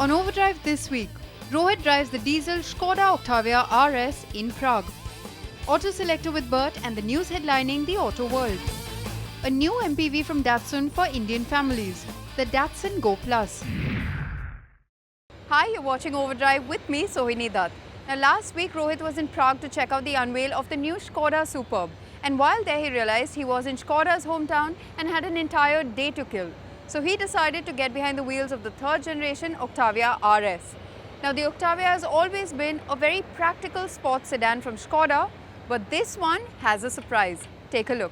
On Overdrive this week, Rohit drives the diesel Skoda Octavia RS in Prague. Auto Selector with Bert and the news headlining the auto world. A new MPV from Datsun for Indian families, the Datsun Go Plus. Hi, you're watching Overdrive with me, Sohini Dutt. Now last week, Rohit was in Prague to check out the unveil of the new Skoda Superb. And while there, he realized he was in Skoda's hometown and had an entire day to kill. So he decided to get behind the wheels of the third generation Octavia RS. Now the Octavia has always been a very practical sports sedan from Skoda, but this one has a surprise. Take a look.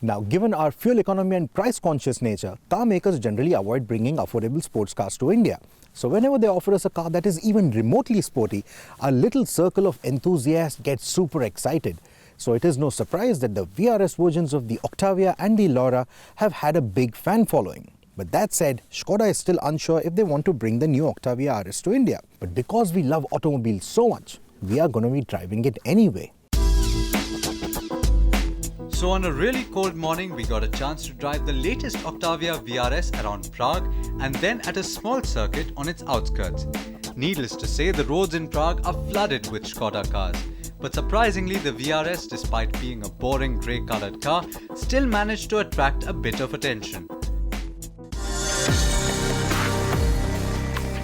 Now, given our fuel economy and price-conscious nature, car makers generally avoid bringing affordable sports cars to India. So whenever they offer us a car that is even remotely sporty, our little circle of enthusiasts gets super excited. So it is no surprise that the VRS versions of the Octavia and the Laura have had a big fan following. But that said, Skoda is still unsure if they want to bring the new Octavia RS to India. But because we love automobiles so much, we are going to be driving it anyway. So on a really cold morning, we got a chance to drive the latest Octavia VRS around Prague and then at a small circuit on its outskirts. Needless to say, the roads in Prague are flooded with Skoda cars. But surprisingly, the VRS, despite being a boring grey-coloured car, still managed to attract a bit of attention.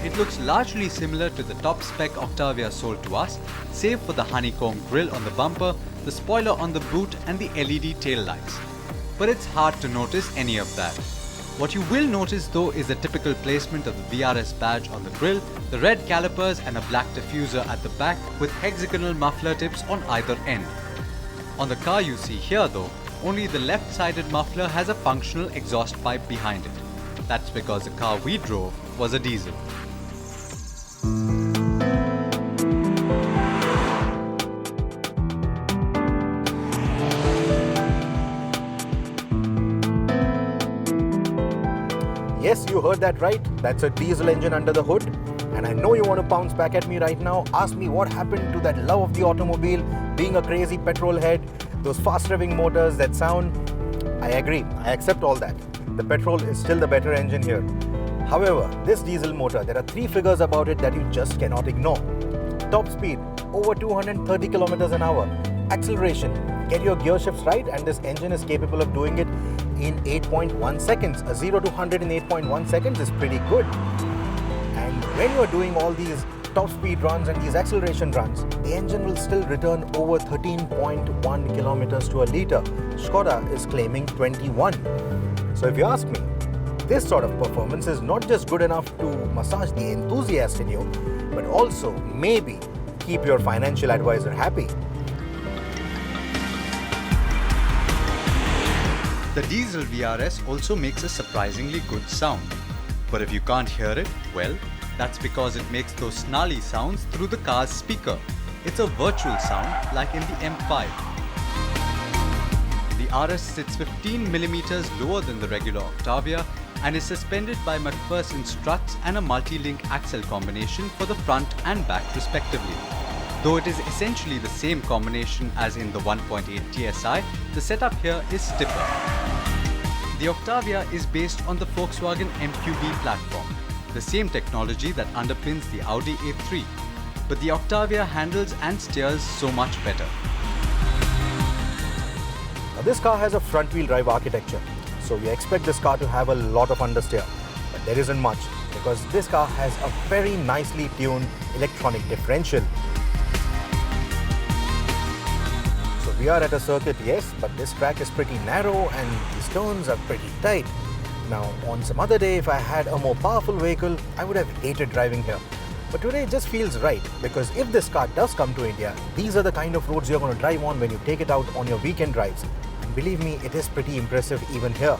It looks largely similar to the top-spec Octavia sold to us, save for the honeycomb grille on the bumper, the spoiler on the boot and the LED tail lights. But it's hard to notice any of that. What you will notice though is the typical placement of the VRS badge on the grille, the red calipers and a black diffuser at the back with hexagonal muffler tips on either end. On the car you see here though, only the left-sided muffler has a functional exhaust pipe behind it. That's because the car we drove was a diesel. Yes, you heard that right. That's a diesel engine under the hood. And I know you want to pounce back at me right now. Ask me what happened to that love of the automobile, being a crazy petrol head, those fast revving motors, that sound. I agree. I accept all that. The petrol is still the better engine here. However, this diesel motor, there are three figures about it that you just cannot ignore. Top speed, over 230 kilometers an hour. Acceleration, get your gear shifts right and this engine is capable of doing it in 8.1 seconds. A 0 to 100 in 8.1 seconds is pretty good. And when you are doing all these top speed runs and these acceleration runs, the engine will still return over 13.1 kilometers to a litre. Skoda is claiming 21. So if you ask me, this sort of performance is not just good enough to massage the enthusiast in you, but also maybe keep your financial advisor happy. The diesel VRS also makes a surprisingly good sound. But if you can't hear it, well, that's because it makes those snarly sounds through the car's speaker. It's a virtual sound like in the M5. The RS sits 15mm lower than the regular Octavia and is suspended by McPherson struts and a multi-link axle combination for the front and back respectively. Though it is essentially the same combination as in the 1.8 TSI, the setup here is stiffer. The Octavia is based on the Volkswagen MQB platform, the same technology that underpins the Audi A3. But the Octavia handles and steers so much better. Now, this car has a front-wheel drive architecture, so we expect this car to have a lot of understeer. But there isn't much, because this car has a very nicely tuned electronic differential. We are at a circuit, yes, but this track is pretty narrow and these turns are pretty tight. Now, on some other day, if I had a more powerful vehicle, I would have hated driving here. But today it just feels right, because if this car does come to India, these are the kind of roads you're going to drive on when you take it out on your weekend drives. And believe me, it is pretty impressive even here.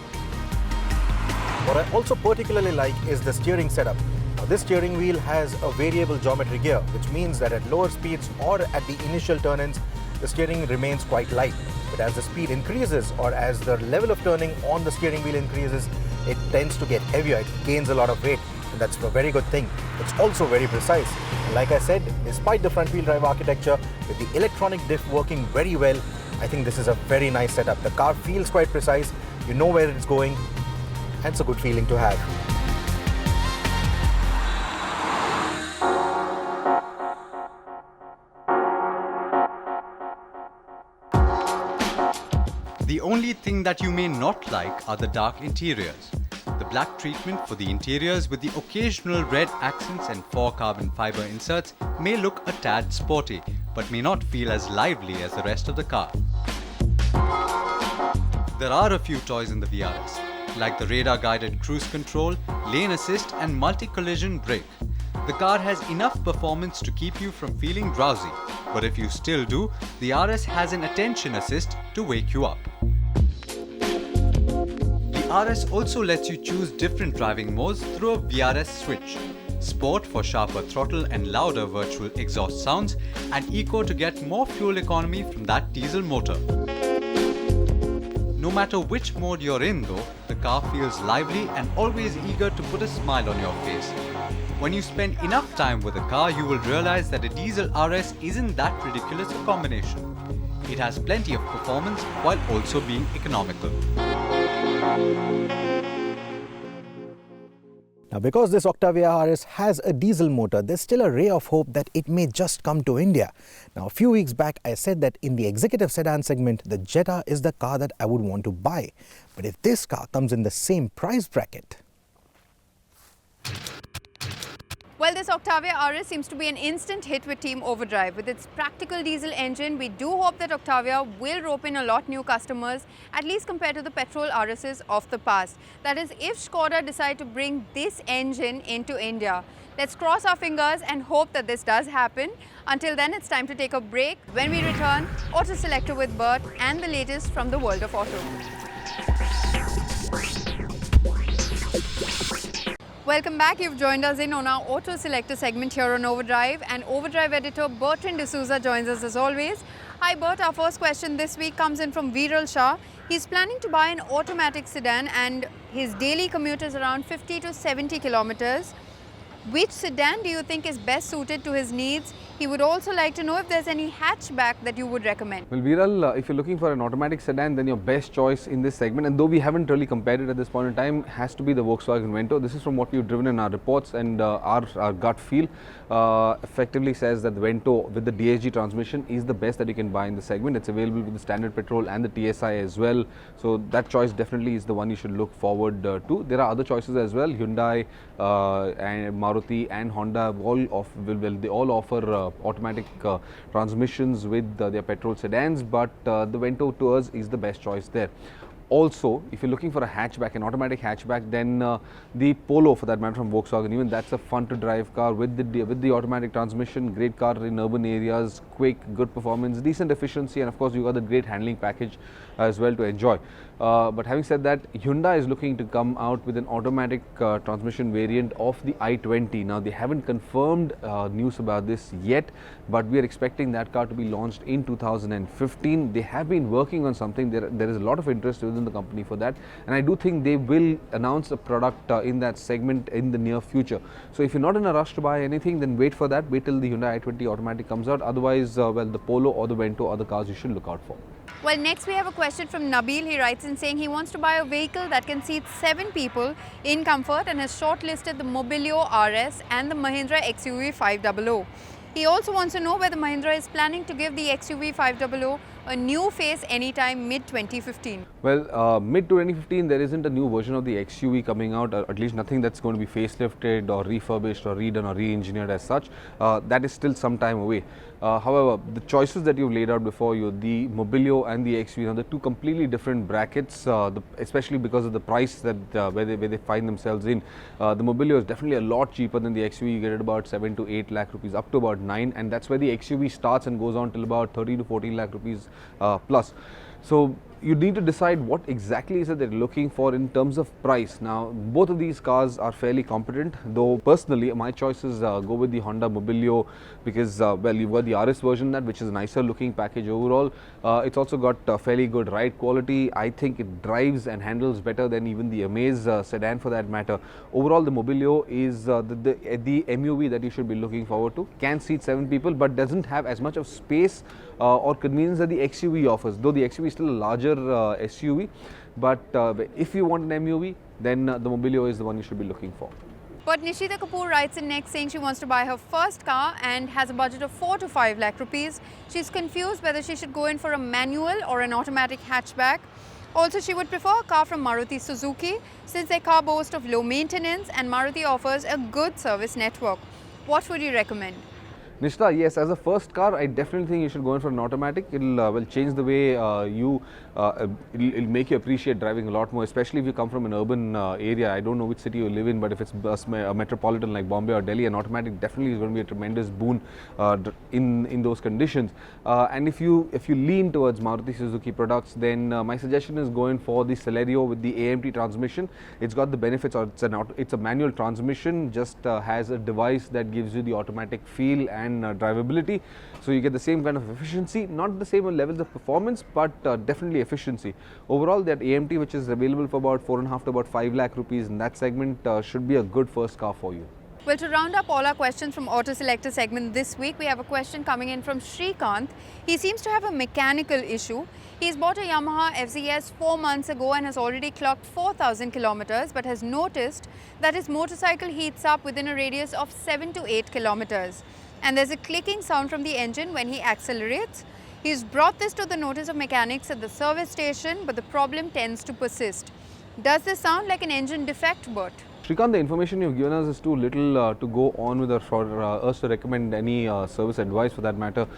What I also particularly like is the steering setup. Now, this steering wheel has a variable geometry gear, which means that at lower speeds or at the initial turn-ins, the steering remains quite light. But as the speed increases or as the level of turning on the steering wheel increases, it tends to get heavier, it gains a lot of weight, and that's a very good thing. It's also very precise. And like I said, despite the front wheel drive architecture, with the electronic diff working very well, I think this is a very nice setup. The car feels quite precise, you know where it's going, and it's a good feeling to have. only thing that you may not like are the dark interiors. The black treatment for the interiors with the occasional red accents and 4 carbon fiber inserts may look a tad sporty, but may not feel as lively as the rest of the car. There are a few toys in the VRS, like the radar-guided cruise control, lane assist and multi-collision brake. The car has enough performance to keep you from feeling drowsy, but if you still do, the RS has an attention assist to wake you up. The RS also lets you choose different driving modes through a VRS switch. Sport for sharper throttle and louder virtual exhaust sounds, and Eco to get more fuel economy from that diesel motor. No matter which mode you're in though, the car feels lively and always eager to put a smile on your face. When you spend enough time with a car, you will realize that a diesel RS isn't that ridiculous a combination. It has plenty of performance while also being economical. Now, because this Octavia RS has a diesel motor, there's still a ray of hope that it may just come to India. Now, a few weeks back, I said that in the executive sedan segment, the Jetta is the car that I would want to buy. But if this car comes in the same price bracket... Well, this Octavia RS seems to be an instant hit with Team Overdrive. With its practical diesel engine, we do hope that Octavia will rope in a lot new customers, at least compared to the petrol RSs of the past. That is, if Skoda decide to bring this engine into India. Let's cross our fingers and hope that this does happen. Until then, it's time to take a break. When we return, Auto Selector with Bert and the latest from the world of auto. Welcome back. You've joined us in on our Auto Selector segment here on Overdrive, and Overdrive editor Bertrand D'Souza joins us as always. Hi Bert, our first question this week comes in from Viral Shah. He's planning to buy an automatic sedan and his daily commute is around 50 to 70 kilometers. Which sedan do you think is best suited to his needs? He would also like to know if there's any hatchback that you would recommend. Well, Viral, if you're looking for an automatic sedan, then your best choice in this segment, and though we haven't really compared it at this point in time, has to be the Volkswagen Vento. This is from what we've driven in our reports, and our gut feel effectively says that the Vento with the DSG transmission is the best that you can buy in the segment. It's available with the standard petrol and the TSI as well. So that choice definitely is the one you should look forward to. There are other choices as well. Hyundai and Maruti and Honda they all offer automatic transmissions with their petrol sedans, but the Vento to us is the best choice there. Also, if you're looking for a hatchback, an automatic hatchback, then the Polo, for that matter, from Volkswagen, even that's a fun to drive car with the automatic transmission. Great car in urban areas, quick, good performance, decent efficiency, and of course you got the great handling package as well to enjoy. But having said that, Hyundai is looking to come out with an automatic transmission variant of the i20. Now, they haven't confirmed news about this yet, but we are expecting that car to be launched in 2015. They have been working on something. There is a lot of interest within the company for that, and I do think they will announce a product in that segment in the near future. So if you're not in a rush to buy anything, then wait for that. Wait till the Hyundai i20 automatic comes out. Otherwise, well, the Polo or the Vento are the cars you should look out for. Well, next we have a question from Nabil. He writes in saying he wants to buy a vehicle that can seat 7 people in comfort and has shortlisted the Mobilio RS and the Mahindra XUV 500. He also wants to know whether Mahindra is planning to give the XUV 500 a new face anytime mid-2015. Well, mid-2015 there isn't a new version of the XUV coming out, or at least nothing that's going to be facelifted or refurbished or redone or re-engineered as such. That is still some time away. However, the choices that you've laid out before you, the Mobilio and the XUV, now they're two completely different brackets, especially because of the price that where they find themselves in. The Mobilio is definitely a lot cheaper than the XUV. You get it about 7 to 8 lakh rupees, up to about 9, and that's where the XUV starts and goes on till about 30 to 14 lakh rupees plus. So you need to decide what exactly is it they're looking for in terms of price. Now, both of these cars are fairly competent, though personally my choices go with the Honda Mobilio because, well, you've got the RS version that which is a nicer looking package overall. It's also got fairly good ride quality. I think it drives and handles better than even the Amaze sedan for that matter. Overall, the Mobilio is the MUV that you should be looking forward to. Can seat 7 people, but doesn't have as much of space or convenience that the XUV offers, though the XUV is still a larger SUV. But if you want an MUV, then the Mobilio is the one you should be looking for. But Nishita Kapoor writes in next saying she wants to buy her first car and has a budget of 4 to 5 lakh rupees. She's confused whether she should go in for a manual or an automatic hatchback. Also, she would prefer a car from Maruti Suzuki since their car boasts of low maintenance and Maruti offers a good service network. What would you recommend? Nishta, yes, as a first car, I definitely think you should go in for an automatic. It'll will change the way it'll make you appreciate driving a lot more, especially if you come from an urban area. I don't know which city you live in, but if it's a metropolitan like Bombay or Delhi, an automatic definitely is going to be a tremendous boon in those conditions. And if you lean towards Maruti Suzuki products, then my suggestion is going for the Celerio with the AMT transmission. It's got the benefits, or it's a manual transmission, just has a device that gives you the automatic feel and drivability, so you get the same kind of efficiency, not the same levels of performance, but definitely efficiency. Overall, that AMT, which is available for about 4.5 to about 5 lakh rupees in that segment, should be a good first car for you. Well, to round up all our questions from Auto Selector segment this week, we have a question coming in from Shrikant. He seems to have a mechanical issue. He's bought a Yamaha FZS 4 months ago and has already clocked 4,000 kilometers, but has noticed that his motorcycle heats up within a radius of 7 to 8 kilometers. And there's a clicking sound from the engine when he accelerates. He's brought this to the notice of mechanics at the service station, but the problem tends to persist. Does this sound like an engine defect, Bert? Shrikant, the information you've given us is too little to go on with for us to recommend any service advice for that matter.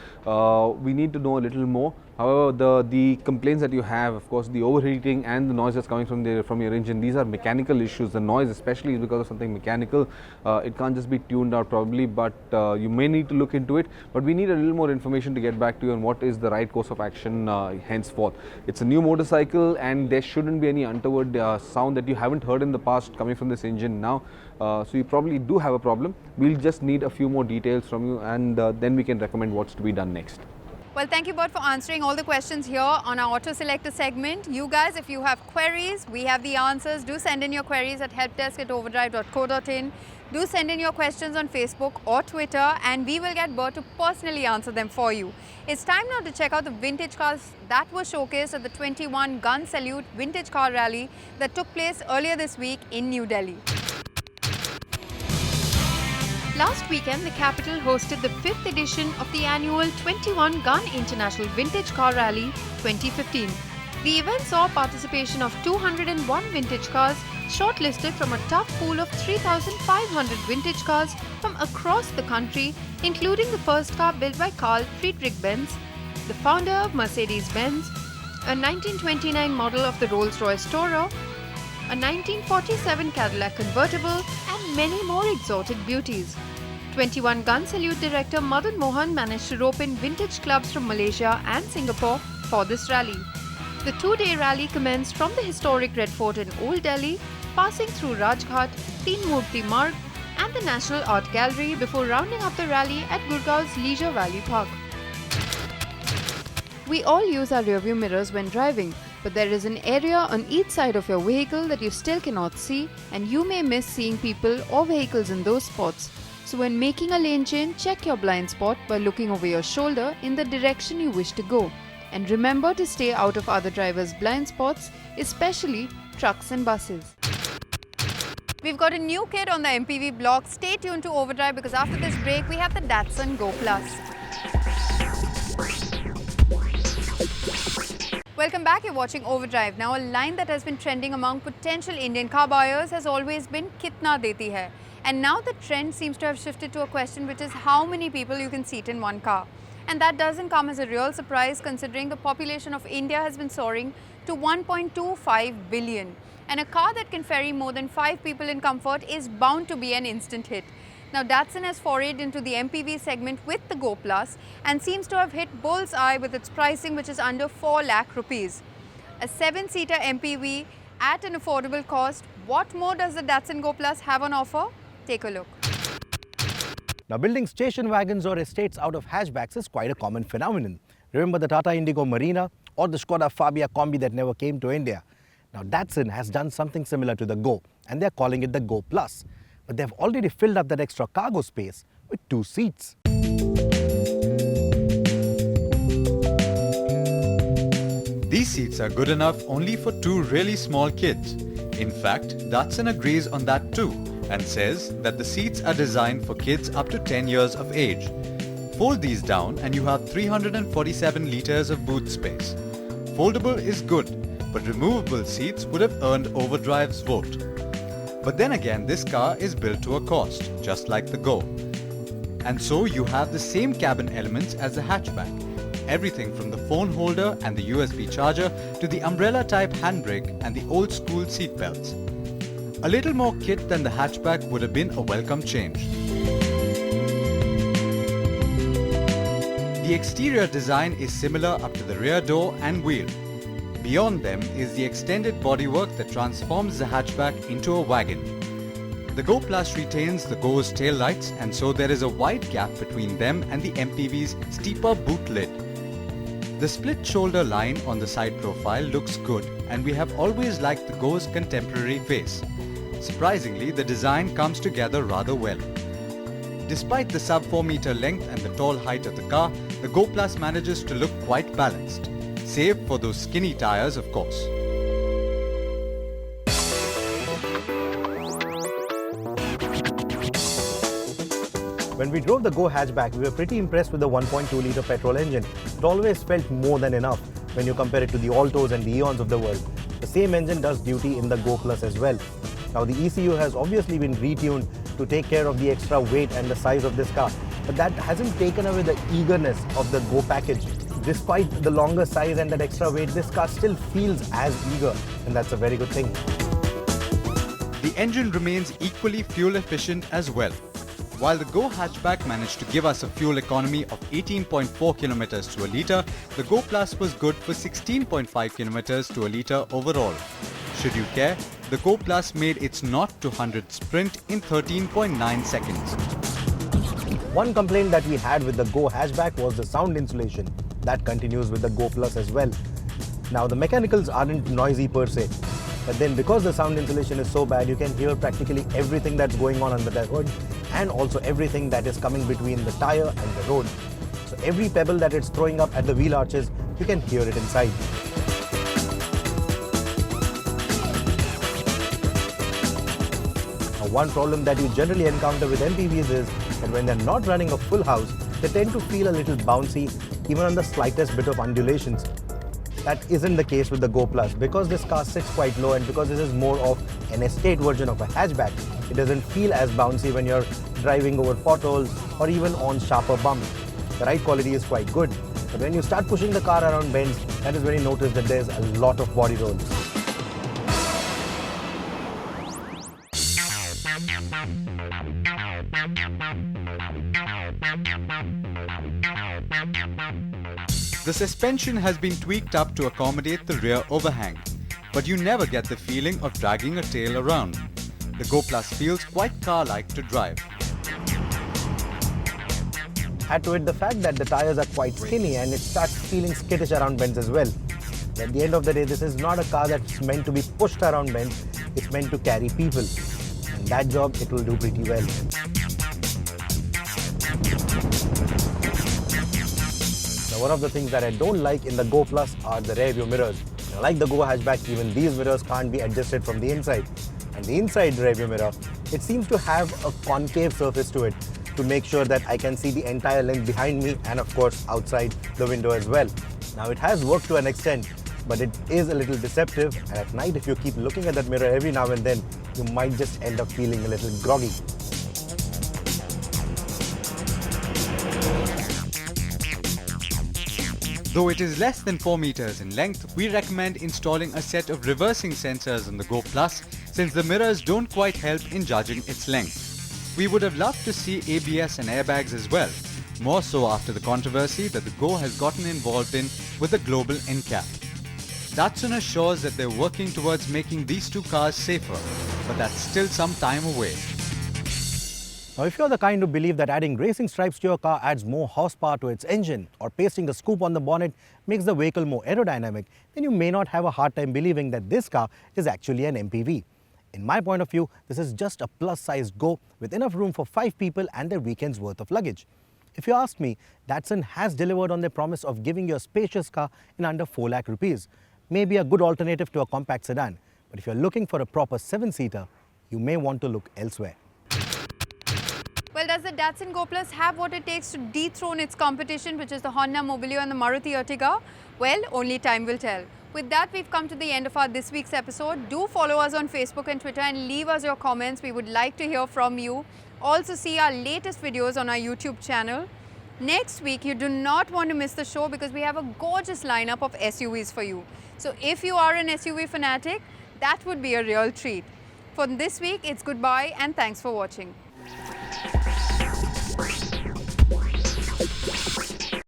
We need to know a little more. However, the complaints that you have, of course, the overheating and the noise that's coming from your engine, these are mechanical issues. The noise especially is because of something mechanical. It can't just be tuned out probably, but you may need to look into it. But we need a little more information to get back to you on what is the right course of action henceforth. It's a new motorcycle and there shouldn't be any untoward sound that you haven't heard in the past coming from this engine now. So you probably do have a problem. We'll just need a few more details from you, and then we can recommend what's to be done next. Well, thank you, Bert, for answering all the questions here on our Auto Selector segment. You guys, if you have queries, we have the answers. Do send in your queries at helpdesk@overdrive.co.in. Do send in your questions on Facebook or Twitter, and we will get Bert to personally answer them for you. It's time now to check out the vintage cars that were showcased at the 21 Gun Salute Vintage Car Rally that took place earlier this week in New Delhi. Last weekend, the capital hosted the 5th edition of the annual 21 Gun International Vintage Car Rally 2015. The event saw participation of 201 vintage cars shortlisted from a tough pool of 3,500 vintage cars from across the country, including the first car built by Carl Friedrich Benz, the founder of Mercedes-Benz, a 1929 model of the Rolls-Royce Tourer, a 1947 Cadillac convertible, and many more exotic beauties. 21 Gun Salute director Madan Mohan managed to rope in vintage clubs from Malaysia and Singapore for this rally. The two-day rally commenced from the historic Red Fort in Old Delhi, passing through Rajghat, Teen Murti Marg, and the National Art Gallery before rounding up the rally at Gurgaon's Leisure Valley Park. We all use our rearview mirrors when driving, but there is an area on each side of your vehicle that you still cannot see, and you may miss seeing people or vehicles in those spots. So when making a lane change, check your blind spot by looking over your shoulder in the direction you wish to go. And remember to stay out of other drivers' blind spots, especially trucks and buses. We've got a new kid on the MPV block. Stay tuned to Overdrive because after this break, we have the Datsun Go Plus. Welcome back, you're watching Overdrive. Now, a line that has been trending among potential Indian car buyers has always been kitna deti hai. And now the trend seems to have shifted to a question which is how many people you can seat in one car. And that doesn't come as a real surprise considering the population of India has been soaring to 1.25 billion. And a car that can ferry more than 5 people in comfort is bound to be an instant hit. Now, Datsun has forayed into the MPV segment with the Go Plus and seems to have hit bull's eye with its pricing, which is under 4 lakh rupees. A 7-seater MPV at an affordable cost. What more does the Datsun Go Plus have on offer? Take a look. Now, building station wagons or estates out of hatchbacks is quite a common phenomenon. Remember the Tata Indigo Marina or the Skoda Fabia Combi that never came to India? Now, Datsun has done something similar to the Go, and they're calling it the Go Plus. But they've already filled up that extra cargo space with 2 seats. These seats are good enough only for 2 really small kids. In fact, Datsun agrees on that too and says that the seats are designed for kids up to 10 years of age. Fold these down and you have 347 litres of boot space. Foldable is good, but removable seats would have earned Overdrive's vote. But then again, this car is built to a cost, just like the Go. And so you have the same cabin elements as the hatchback. Everything from the phone holder and the USB charger to the umbrella type handbrake and the old school seat belts. A little more kit than the hatchback would have been a welcome change. The exterior design is similar up to the rear door and wheel. Beyond them is the extended bodywork that transforms the hatchback into a wagon. The Go Plus retains the Go's tail lights, and so there is a wide gap between them and the MPV's steeper boot lid. The split shoulder line on the side profile looks good, and we have always liked the Go's contemporary face. Surprisingly, the design comes together rather well. Despite the sub 4 meter length and the tall height of the car, the Go Plus manages to look quite balanced, save for those skinny tires, of course. When we drove the Go hatchback, we were pretty impressed with the 1.2-litre petrol engine. It always felt more than enough when you compare it to the Altos and the Eons of the world. The same engine does duty in the Go Plus as well. Now the ECU has obviously been retuned to take care of the extra weight and the size of this car, but that hasn't taken away the eagerness of the Go package. Despite the longer size and that extra weight, this car still feels as eager, and that's a very good thing. The engine remains equally fuel efficient as well. While the Go hatchback managed to give us a fuel economy of 18.4 km to a litre, the Go Plus was good for 16.5 km to a litre overall. Should you care, the Go Plus made its 0 to 100 sprint in 13.9 seconds. One complaint that we had with the Go hatchback was the sound insulation. That continues with the Go Plus as well. Now the mechanicals aren't noisy per se, but then because the sound insulation is so bad, you can hear practically everything that's going on under the hood and also everything that is coming between the tire and the road. So every pebble that it's throwing up at the wheel arches, you can hear it inside. Now, one problem that you generally encounter with MPVs is that when they're not running a full house, they tend to feel a little bouncy even on the slightest bit of undulations. That isn't the case with the Go Plus. Because this car sits quite low and because this is more of an estate version of a hatchback, it doesn't feel as bouncy when you're driving over potholes or even on sharper bumps. The ride quality is quite good, but when you start pushing the car around bends, that is when you notice that there's a lot of body rolls. The suspension has been tweaked up to accommodate the rear overhang, but you never get the feeling of dragging a tail around. The Go Plus feels quite car-like to drive. Add to it the fact that the tires are quite skinny and it starts feeling skittish around bends as well. At the end of the day, this is not a car that's meant to be pushed around bends, it's meant to carry people. And that job, it will do pretty well. Now, one of the things that I don't like in the Go Plus are the rear view mirrors. Now, like the Go hatchback, even these mirrors can't be adjusted from the inside. And the inside rear view mirror, it seems to have a concave surface to it to make sure that I can see the entire length behind me and of course outside the window as well. Now it has worked to an extent, but it is a little deceptive, and at night if you keep looking at that mirror every now and then, you might just end up feeling a little groggy. Though it is less than 4 meters in length, we recommend installing a set of reversing sensors on the Go Plus, since the mirrors don't quite help in judging its length. We would have loved to see ABS and airbags as well, more so after the controversy that the Go has gotten involved in with the global NCAP. Datsun assures that they're working towards making these two cars safer, but that's still some time away. Now, if you're the kind who believe that adding racing stripes to your car adds more horsepower to its engine, or pasting a scoop on the bonnet makes the vehicle more aerodynamic, then you may not have a hard time believing that this car is actually an MPV. In my point of view, this is just a plus-sized Go with enough room for 5 people and their weekend's worth of luggage. If you ask me, Datsun has delivered on their promise of giving you a spacious car in under 4 lakh rupees. Maybe a good alternative to a compact sedan, but if you're looking for a proper 7-seater, you may want to look elsewhere. Well, does the Datsun Go Plus have what it takes to dethrone its competition, which is the Honda Mobilio and the Maruti Ertiga? Well, only time will tell. With that, we've come to the end of our this week's episode. Do follow us on Facebook and Twitter and leave us your comments. We would like to hear from you. Also see our latest videos on our YouTube channel. Next week, you do not want to miss the show because we have a gorgeous lineup of SUVs for you. So if you are an SUV fanatic, that would be a real treat. For this week, it's goodbye and thanks for watching.